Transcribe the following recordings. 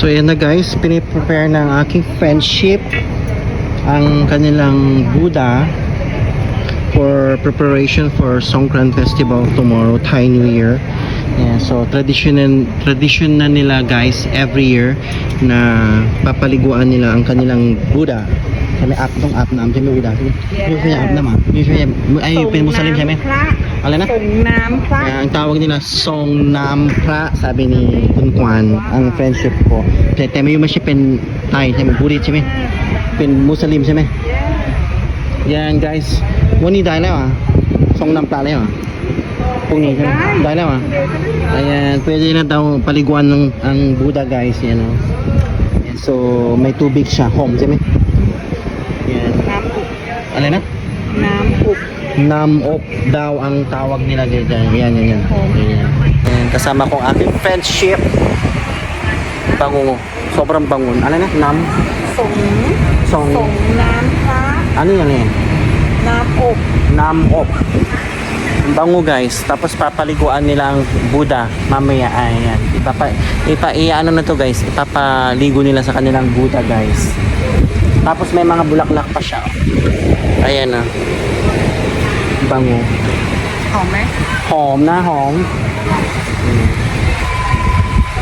So ayan na guys, piniprepare ng aking friendship ang kanilang Buddha for preparation for Songkran Festival tomorrow, Thai New Year. Yeah, so tradition na nila guys every year na papaliguan nila ang kanilang Buddha. May app tong app na may Buddha. May app na ma. Ay, pin Muslim siya may. Ala na? Song Nam Phra. Ang tawag nila Song Nam Phra, sabi ni Kun Kwan, ang friendship ko. Tema yung masya pen Thai, siya may Buddhist siya may. Pen Muslim siya may. Yan guys. Wani dahil ah. Song Nam Phra lang ah. Kung niya dahil ah. Ayan, pwede na daw paliguan ng ang Buddha guys, yan oh. Yan, so may tubig siya, home siya may. Yan. Alin na? Nam-up. Nam-up daw ang tawag nila dyan. Yan. Yan. Kasama kong aking friendship. Bango. Sobrang bangon. Ano na? Song Nam Phra. Ano yan eh? Nam-up. Nam-up. Bango guys. Tapos papaliguan nila ang Buddha. Mamaya. Ayan. Ano na to guys. Ipapaligo nila sa kanilang Buddha guys. Tapos may mga bulaklak pa siya. Ayan na. Bango. Home eh? Home na home.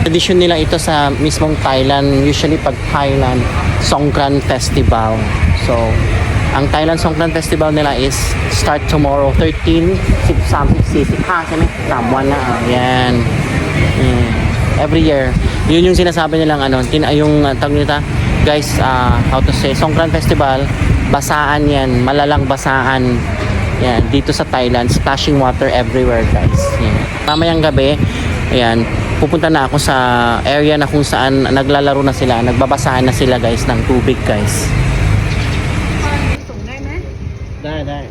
Tradition nila ito sa mismong Thailand. Usually pag Thailand Songkran Festival. So, ang Thailand Songkran Festival nila is start tomorrow 13 16 ha, kami. Tabuan na. Ayan. Every year. Yun yung sinasabi nilang ano, yung tawag nila guys, how to say, Songkran Festival, basaan yan, malalang basaan. Yan, dito sa Thailand, splashing water everywhere guys. Yan. Mamayang gabi, ayan, pupunta na ako sa area na kung saan naglalaro na sila, nagbabasaan na sila guys ng tubig guys. Dai. Ayan.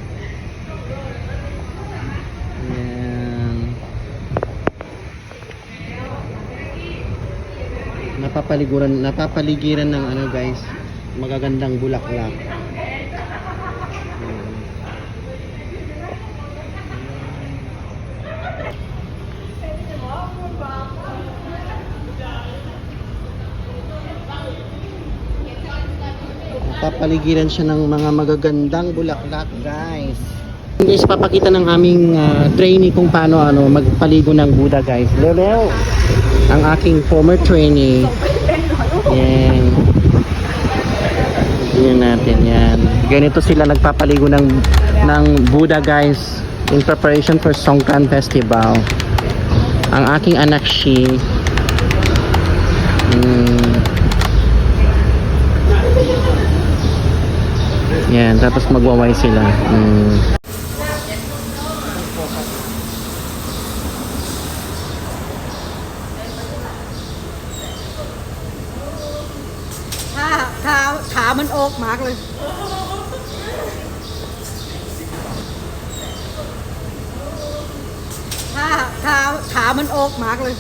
Napapaligiran ng ano guys, magagandang bulaklak. Papaligiran siya ng mga magagandang bulaklak guys. Guys, papakita ng aming trainee kung paano magpaligo ng Buddha guys. Leo, ang aking former trainee. Yan. Tingnan natin yan. Ganito sila nagpapaligo ng Buddha guys in preparation for Songkran Festival. Ang aking anak she yan, tapos magwaway sila. Thả mình ốp mát lên. Thả mình ốp mát lên.